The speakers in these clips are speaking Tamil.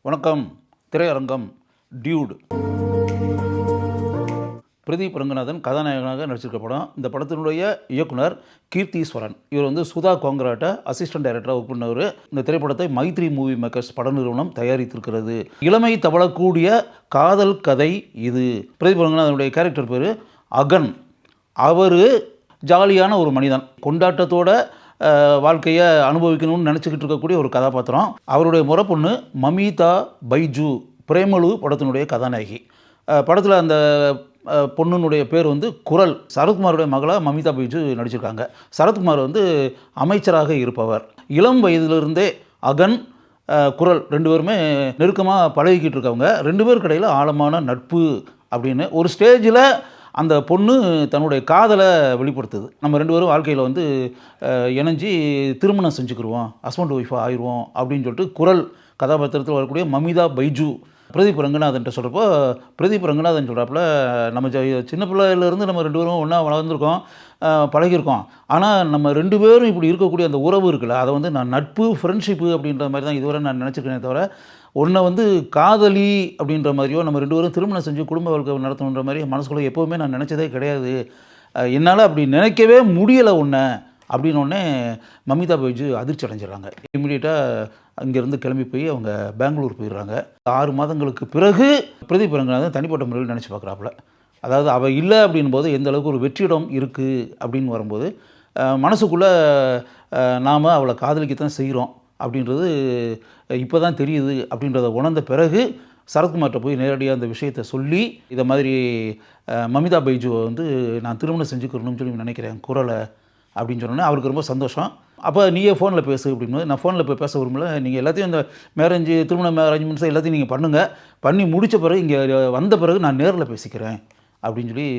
வணக்கம். திரையரங்கம் டியூட். பிரதீப் ரங்கநாதன் கதாநாயகனாக நடிச்சிருக்க படம். இந்த படத்தினுடைய இயக்குனர் கீர்த்தீஸ்வரன். இவர் வந்து சுதா கோங்கராட்ட அசிஸ்டன்ட் டைரக்டராக ஒர்க் பண்ணவர். இந்த திரைப்படத்தை மைத்ரி மூவி மேக்கர்ஸ் பட நிறுவனம் தயாரித்திருக்கிறது. இளமை தவழக்கூடிய காதல் கதை இது. பிரதீப் ரங்கநாதனுடைய கேரக்டர் பேர் அகன். அவர் ஜாலியான ஒரு மனிதன், கொண்டாட்டத்தோட வாழ்க்கையை அனுபவிக்கணும்னு நினச்சிக்கிட்டு இருக்கக்கூடிய ஒரு கதாபாத்திரம். அவருடைய முறை பொண்ணு மமிதா பைஜு, பிரேமலு படத்தினுடைய கதாநாயகி. படத்தில் அந்த பொண்ணுனுடைய பேர் வந்து குரல். சரத்குமாருடைய மகளாக மமிதா பைஜு நடிச்சிருக்காங்க. சரத்குமார் வந்து அமைச்சராக இருப்பவர். இளம் வயதிலிருந்தே அகன், குரல் ரெண்டு பேருமே நெருக்கமாக பழகிக்கிட்டு இருக்கவங்க. ரெண்டு பேருக்கு இடையில் ஆழமான நட்பு அப்படின்னு ஒரு ஸ்டேஜில் அந்த பொண்ணு தன்னுடைய காதலை வெளிப்படுத்துது. நம்ம ரெண்டு பேரும் வாழ்க்கையில் வந்து இணைஞ்சி திருமணம் செஞ்சுக்கிடுவோம், ஹஸ்பண்ட் ஒய்ஃபாக ஆயிடுவோம் அப்படின்னு சொல்லிட்டு குரல் கதாபாத்திரத்தில் வரக்கூடிய மமிதா பைஜு பிரதீப் ரங்கநாதன்ட்ட சொல்கிறப்போ, பிரதீப் ரங்கநாதன் சொல்கிறாப்புல, நம்ம சின்ன பிள்ளையிலேருந்து நம்ம ரெண்டு பேரும் ஒன்றா வளர்ந்துருக்கோம், பழகியிருக்கோம். ஆனால் நம்ம ரெண்டு பேரும் இப்படி இருக்கக்கூடிய அந்த உறவு இருக்குல்ல, அதை வந்து நான் நட்பு, ஃப்ரெண்ட்ஷிப்பு அப்படின்ற மாதிரி தான் இதுவரை நான் நினச்சிருக்கேனே தவிர, ஒன்றை வந்து காதலி அப்படின்ற மாதிரியோ நம்ம ரெண்டு பேரும் திருமணம் செஞ்சு குடும்ப வாழ்க்கை நடத்தணுன்ற மாதிரி மனசுக்குள்ளே எப்போவுமே நான் நினச்சதே கிடையாது. என்னால் அப்படி நினைக்கவே முடியலை ஒன்று அப்படின்னோடனே மமிதா பைஜு அதிர்ச்சி அடைஞ்சிடறாங்க. இம்மிடியட்டாக அங்கேருந்து கிளம்பி போய் அவங்க பெங்களூர் போயிடுறாங்க. 6 மாதங்களுக்கு பிறகு பிரதீப் ரங்கநாதன் தனிப்பட்ட முறையில் நினச்சி பார்க்குறாப்புல. அதாவது அவள் இல்லை அப்படின்போது எந்த அளவுக்கு ஒரு வெற்றிடம் இருக்குது அப்படின்னு வரும்போது மனசுக்குள்ளே நாம் அவளை காதலிக்கத்தான் செய்கிறோம் அப்படின்றது இப்போ தான் தெரியுது அப்படின்றத உணர்ந்த பிறகு சரத்குமார்கிட்ட போய் நேரடியாக அந்த விஷயத்தை சொல்லி, இதை மாதிரி மமிதா பைஜுவை வந்து நான் திருமணம் செஞ்சுக்கணும்னு சொல்லி நினைக்கிறேன் குரலை அப்படின்னு சொன்னோன்னே அவருக்கு ரொம்ப சந்தோஷம். அப்போ நீயே ஃபோனில் பேசு அப்படின்போது, நான் ஃபோனில் போய் பேச விரும்பல, நீங்கள் எல்லாத்தையும் இந்த திருமண அரேஞ்ச்மெண்ட்ஸ் எல்லாத்தையும் நீங்கள் பண்ணுங்கள், பண்ணி முடித்த பிறகு இங்கே வந்த பிறகு நான் நேரில் பேசிக்கிறேன் அப்படின்னு சொல்லி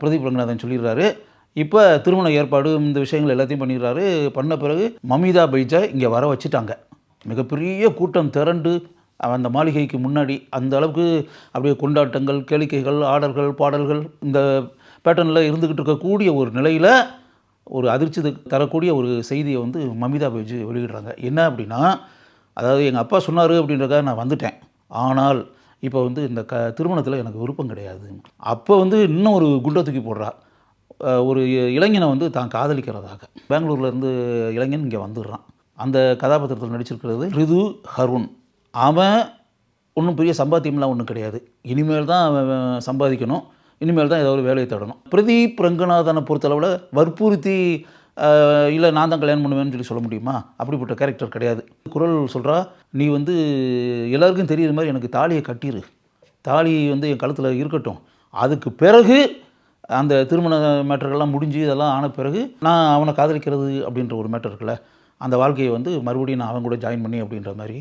பிரதீப் ரங்கநாதன் சொல்லிடுறாரு. இப்போ திருமண ஏற்பாடு இந்த விஷயங்கள் எல்லாத்தையும் பண்ணிடுறாரு. பண்ண பிறகு மமிதா பைஜை இங்கே வர வச்சுட்டாங்க. மிகப்பெரிய கூட்டம் திரண்டு அந்த மாளிகைக்கு முன்னாடி அந்த அளவுக்கு அப்படியே கொண்டாட்டங்கள், கேளிக்கைகள், ஆடல்கள், பாடல்கள் இந்த பேட்டர்னில் இருந்துக்கிட்டு இருக்கக்கூடிய ஒரு நிலையில் ஒரு அதிர்ச்சி தரக்கூடிய ஒரு செய்தியை வந்து மமிதா பைஜு வெளியிடுறாங்க. என்ன அப்படின்னா, அதாவது எங்கள் அப்பா சொன்னார் அப்படின்றக்காக நான் வந்துட்டேன், ஆனால் இப்போ வந்து இந்த திருமணத்தில் எனக்கு விருப்பம் கிடையாது. அப்போ வந்து இன்னும் ஒரு குண்டை தூக்கி போடுறா. ஒரு இளைஞனை வந்து தான் காதலிக்கிறதாக. பெங்களூர்லேருந்து இளைஞன் இங்கே வந்துடுறான். அந்த கதாபாத்திரத்தில் நடிச்சிருக்கிறது ரிது ஹருண். அவன் ஒன்றும் பெரிய சம்பாத்தியம்லாம் ஒன்றும் கிடையாது. இனிமேல் தான் அவன் சம்பாதிக்கணும், இனிமேல் தான் ஏதாவது வேலையை தேடணும். பிரதீப் ரங்கநாதனை பொறுத்தளவில் வற்புறுத்தி இல்லை நான் தான் கல்யாணம் பண்ணுவேன்னு சொல்லி சொல்ல முடியுமா? அப்படிப்பட்ட கேரக்டர் கிடையாது. குரல் சொல்கிறா, நீ வந்து எல்லாருக்கும் தெரியுற மாதிரி எனக்கு தாலியை கட்டிடு, தாலி வந்து என் கழுத்தில் இருக்கட்டும், அதுக்கு பிறகு அந்த திருமண மேட்டர்கள்லாம் முடிஞ்சு இதெல்லாம் ஆன பிறகு நான் அவனை காதலிக்கிறது அப்படின்ற ஒரு மேட்டர் இருக்குல்ல, அந்த வாழ்க்கையை வந்து மறுபடியும் நான் அவன் கூட ஜாயின் பண்ணி அப்படின்ற மாதிரி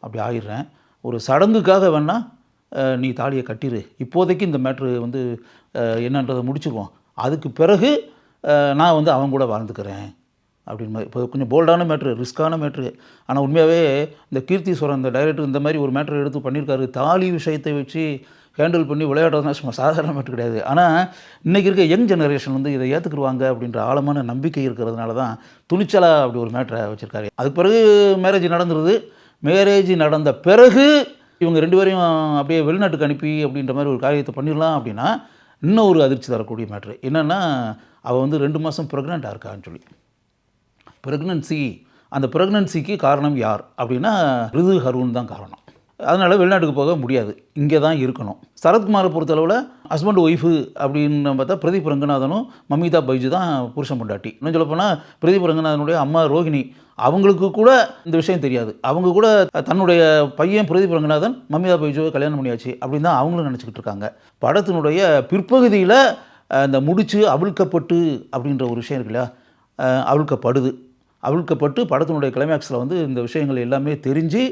அப்படி ஆயிடுறேன். ஒரு சடங்குக்காக வேணால் நீ தாலியை கட்டிடு, இப்போதைக்கு இந்த மேட்ரு வந்து என்னன்றதை முடிச்சுக்குவோம், அதுக்கு பிறகு நான் வந்து அவன் கூட வாழ்ந்துக்கிறேன் அப்படின்னு மாதிரி. இப்போ கொஞ்சம் போல்டான மேட்ரு, ரிஸ்க்கான மேட்ரு. ஆனால் உண்மையாகவே இந்த கீர்த்தீஸ்வரன் இந்த டைரக்டர் இந்த மாதிரி ஒரு மேட்ரு எடுத்து பண்ணியிருக்காரு. தாலி விஷயத்தை வச்சு ஹேண்டில் பண்ணி விளையாடுறதுனா சும்மா சாதாரண மேட்ரு கிடையாது. ஆனால் இன்றைக்கி இருக்க யங் ஜெனரேஷன் வந்து இதை ஏற்றுக்குருவாங்க அப்படின்ற ஆழமான நம்பிக்கை இருக்கிறதுனால தான் துணிச்சலாக அப்படி ஒரு மேட்ரை வச்சுருக்காரு. அதுக்கு பிறகு மேரேஜ் நடந்துருது. மேரேஜ் நடந்த பிறகு இவங்க ரெண்டு பேரையும் அப்படியே வெளிநாட்டுக்கு அனுப்பி அப்படின்ற மாதிரி ஒரு காரியத்தை பண்ணிடலாம் அப்படின்னா இன்னும் ஒரு அதிர்ச்சி தரக்கூடிய மேட்ரு என்னென்னா, அவள் வந்து 2 மாதம் ப்ரெக்னெண்ட்டாக இருக்கான்னு சொல்லி. அந்த ப்ரெக்னன்சிக்கு காரணம் யார் அப்படின்னா ரிது ஹருண் தான் காரணம். அதனால் வெளிநாட்டுக்கு போக முடியாது, இங்கே தான் இருக்கணும். சரத்குமாரை பொறுத்தளவில் ஹஸ்பண்ட் ஒய்ஃபு அப்படின்னு பார்த்தா பிரதீப் ரங்கநாதனும் மமிதா பைஜு தான் புருஷன் பொண்டாட்டி. இன்னும் சொல்லப்போனால் பிரதீப் ரங்கநாதனுடைய அம்மா ரோஹிணி, அவங்களுக்கு கூட இந்த விஷயம் தெரியாது. அவங்க கூட தன்னுடைய பையன் பிரதீப் ரங்கநாதன் மமிதா பைஜுவை கல்யாணம் பண்ணியாச்சு அப்படின்னு தான் அவங்களும் நினச்சிக்கிட்டு இருக்காங்க. படத்தினுடைய பிற்பகுதியில் இந்த முடிச்சு அவிழ்க்கப்பட்டு அப்படின்ற ஒரு விஷயம் இருக்குல்லையா, அவிழ்க்கப்பட்டு படத்தினுடைய கிளைமேக்ஸில் வந்து இந்த விஷயங்கள் எல்லாமே தெரிஞ்சு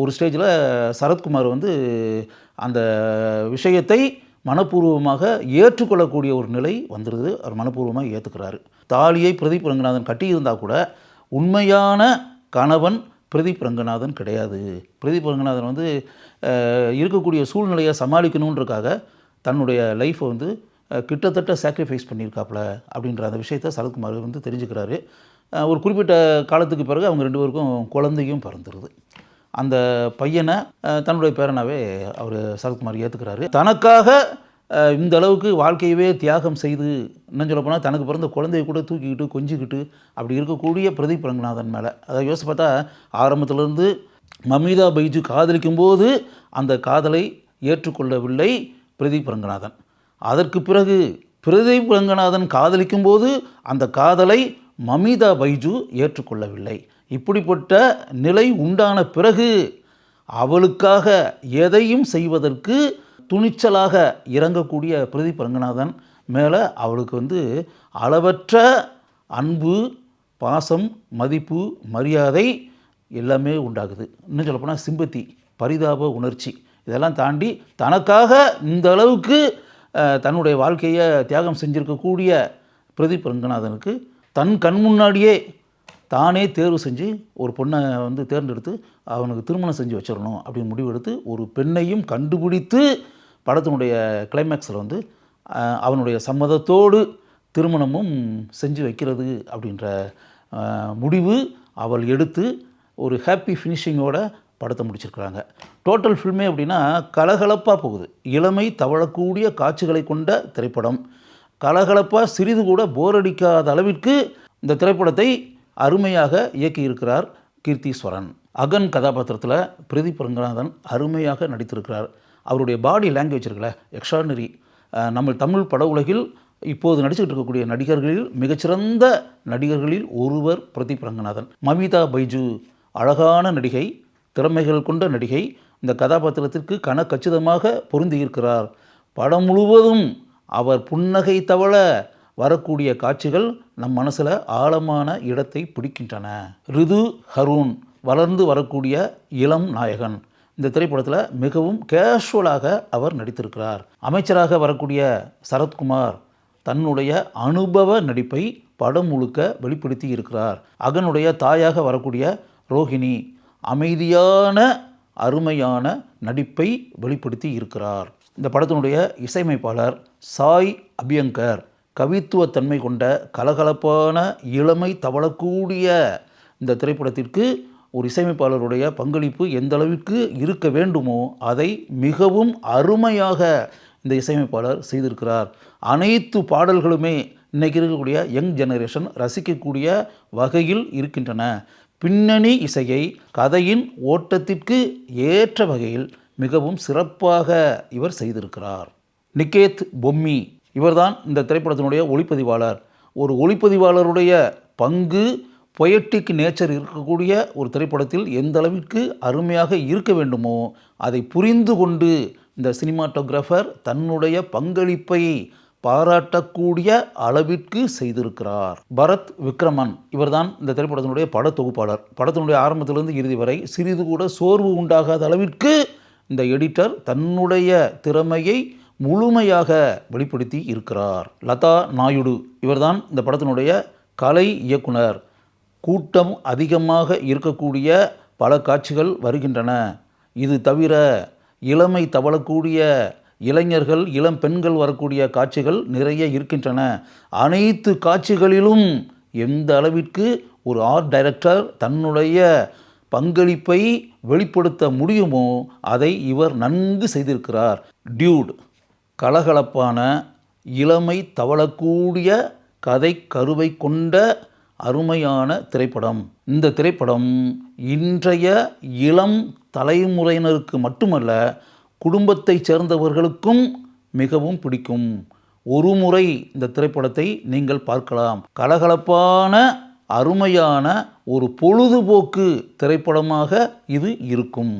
ஒரு ஸ்டேஜில் சரத்குமார் வந்து அந்த விஷயத்தை மனப்பூர்வமாக ஏற்றுக்கொள்ளக்கூடிய ஒரு நிலை வந்துடுது. அவர் மனப்பூர்வமாக ஏற்றுக்கிறாரு. தாலியை பிரதீப் ரங்கநாதன் கட்டியிருந்தால் கூட உண்மையான கணவன் பிரதீப் ரங்கநாதன் கிடையாது. பிரதீப் ரங்கநாதன் வந்து இருக்கக்கூடிய சூழ்நிலையை சமாளிக்கணுன்றக்காக தன்னுடைய லைஃப்பை வந்து கிட்டத்தட்ட சாக்ரிஃபைஸ் பண்ணியிருக்காப்புல அப்படின்ற அந்த விஷயத்தை சரத்குமார் வந்து தெரிஞ்சுக்கிறாரு. ஒரு குறிப்பிட்ட காலத்துக்கு பிறகு அவங்க 2 பேருக்கும் குழந்தையும் பிறந்துருது. அந்த பையனை தன்னுடைய பேரனாவே அவர் சரத்குமார் ஏற்றுக்கிறாரு. தனக்காக இந்த அளவுக்கு வாழ்க்கையவே தியாகம் செய்து, இன்னும் சொல்ல போனால் தனக்கு பிறந்த குழந்தைய கூட தூக்கிக்கிட்டு கொஞ்சிக்கிட்டு அப்படி இருக்கக்கூடிய பிரதீப் ரங்கநாதன் மேலே, அதை யோசிச்சு பார்த்தா ஆரம்பத்திலேருந்து மமிதா பைஜு காதலிக்கும் போது அந்த காதலை ஏற்றுக்கொள்ளவில்லை பிரதீப் ரங்கநாதன். அதற்கு பிறகு பிரதீப் ரங்கநாதன் காதலிக்கும் போது அந்த காதலை மமிதா பைஜு ஏற்றுக்கொள்ளவில்லை. இப்படிப்பட்ட நிலை உண்டான பிறகு அவளுக்காக எதையும் செய்வதற்கு துணிச்சலாக இறங்கக்கூடிய பிரதீப் ரங்கநாதன் மேலே அவளுக்கு அளவற்ற அன்பு, பாசம், மதிப்பு, மரியாதை எல்லாமே உண்டாகுது. இன்னும் சொல்லப்போனால் சிம்பத்தி, பரிதாப உணர்ச்சி, இதெல்லாம் தாண்டி தனக்காக இந்த அளவுக்கு தன்னுடைய வாழ்க்கையை தியாகம் செஞ்சுருக்கக்கூடிய பிரதீப் ரங்கநாதனுக்கு தன் கண் முன்னாடியே தானே தேர்வு செஞ்சு ஒரு பொண்ணை தேர்ந்தெடுத்து அவனுக்கு திருமணம் செஞ்சு வச்சிடணும் அப்படின்னு முடிவெடுத்து ஒரு பெண்ணையும் கண்டுபிடித்து படத்தினுடைய கிளைமேக்ஸில் அவனுடைய சம்மதத்தோடு திருமணமும் செஞ்சு வைக்கிறது அப்படின்ற முடிவு அவள் எடுத்து ஒரு ஹாப்பி ஃபினிஷிங்கோட படத்தை முடிச்சிருக்கிறாங்க. டோட்டல் ஃபில்மே அப்படின்னா கலகலப்பாக போகுது. இளமை தவழக்கூடிய காட்சிகளை கொண்ட திரைப்படம். கலகலப்பாக சிறிது கூட போர் அடிக்காத அளவிற்கு இந்த திரைப்படத்தை அருமையாக இயக்கியிருக்கிறார் கீர்த்தீஸ்வரன். அகன் கதாபாத்திரத்தில் பிரதீப் ரங்கநாதன் அருமையாக நடித்திருக்கிறார். அவருடைய பாடி லாங்குவேஜ் இருக்குல்ல, எக்ஸ்ட்ரானரி. நம்ம தமிழ் பட உலகில் இப்போது நடிச்சுக்கிட்டு இருக்கக்கூடிய நடிகர்களில் மிகச்சிறந்த நடிகர்களில் ஒருவர் பிரதீப் ரங்கநாதன். மமிதா பைஜு அழகான நடிகை, திறமைகள் கொண்ட நடிகை. இந்த கதாபாத்திரத்திற்கு கச்சிதமாக பொருந்தியிருக்கிறார். படம் முழுவதும் அவர் புன்னகை தவழ வரக்கூடிய காட்சிகள் நம் மனசில் ஆழமான இடத்தை பிடிக்கின்றன. ரிது ஹருண் வளர்ந்து வரக்கூடிய இளம் நாயகன். இந்த திரைப்படத்தில் மிகவும் கேஷுவலாக அவர் நடித்திருக்கிறார். அமைச்சராக வரக்கூடிய சரத்குமார் தன்னுடைய அனுபவ நடிப்பை படம் முழுக்க வெளிப்படுத்தி இருக்கிறார். அகனுடைய தாயாக வரக்கூடிய ரோஹிணி அமைதியான அருமையான நடிப்பை வெளிப்படுத்தி இருக்கிறார். இந்த படத்தினுடைய இசையமைப்பாளர் சாய் அபியங்கர் கவித்துவத்தன்மை கொண்ட கலகலப்பான இளமை தவழக்கூடிய இந்த திரைப்படத்திற்கு ஒரு இசையமைப்பாளருடைய பங்களிப்பு எந்த அளவிற்கு இருக்க வேண்டுமோ அதை மிகவும் அருமையாக இந்த இசையமைப்பாளர் செய்திருக்கிறார். அனைத்து பாடல்களுமே இன்றைக்கி இருக்கக்கூடிய யங் ஜெனரேஷன் ரசிக்கக்கூடிய வகையில் இருக்கின்றன. பின்னணி இசையை கதையின் ஓட்டத்திற்கு ஏற்ற வகையில் மிகவும் சிறப்பாக இவர் செய்திருக்கிறார். நிகேத் பொம்மி இவர்தான் இந்த திரைப்படத்தினுடைய ஒளிப்பதிவாளர். ஒரு ஒளிப்பதிவாளருடைய பங்கு பொயட்டிக் நேச்சர் இருக்கக்கூடிய ஒரு திரைப்படத்தில் எந்த அளவிற்கு அருமையாக இருக்க வேண்டுமோ அதை புரிந்து கொண்டு இந்த சினிமாட்டோகிராஃபர் தன்னுடைய பங்களிப்பை பாராட்டக்கூடிய அளவிற்கு செய்திருக்கிறார். பரத் விக்ரமன் இவர்தான் இந்த திரைப்படத்தினுடைய பட தொகுப்பாளர். படத்தினுடைய ஆரம்பத்திலிருந்து இறுதி வரை சிறிது கூட சோர்வு உண்டாகாத அளவிற்கு இந்த எடிட்டர் தன்னுடைய திறமையை முழுமையாக வெளிப்படுத்தி இருக்கிறார். லதா நாயுடு இவர்தான் இந்த படத்தினுடைய கலை இயக்குனர். கூட்டம் அதிகமாக இருக்கக்கூடிய பல காட்சிகள் வருகின்றன. இது தவிர இளமை தவழக்கூடிய இளைஞர்கள், இளம் பெண்கள் வரக்கூடிய காட்சிகள் நிறைய இருக்கின்றன. அனைத்து காட்சிகளிலும் எந்த அளவிற்கு ஒரு ஆர்ட் டைரக்டர் தன்னுடைய பங்களிப்பை வெளிப்படுத்த முடியுமோ அதை இவர் நன்கு செய்திருக்கிறார். டியூட் கலகலப்பான இளமை தவழக்கூடிய கதை கருவை கொண்ட அருமையான திரைப்படம். இந்த திரைப்படம் இன்றைய இளம் தலைமுறையினருக்கு மட்டுமல்ல, குடும்பத்தைச் சேர்ந்தவர்களுக்கும் மிகவும் பிடிக்கும். ஒரு முறை இந்த திரைப்படத்தை நீங்கள் பார்க்கலாம். கலகலப்பான அருமையான ஒரு பொழுதுபோக்கு திரைப்படமாக இது இருக்கும்.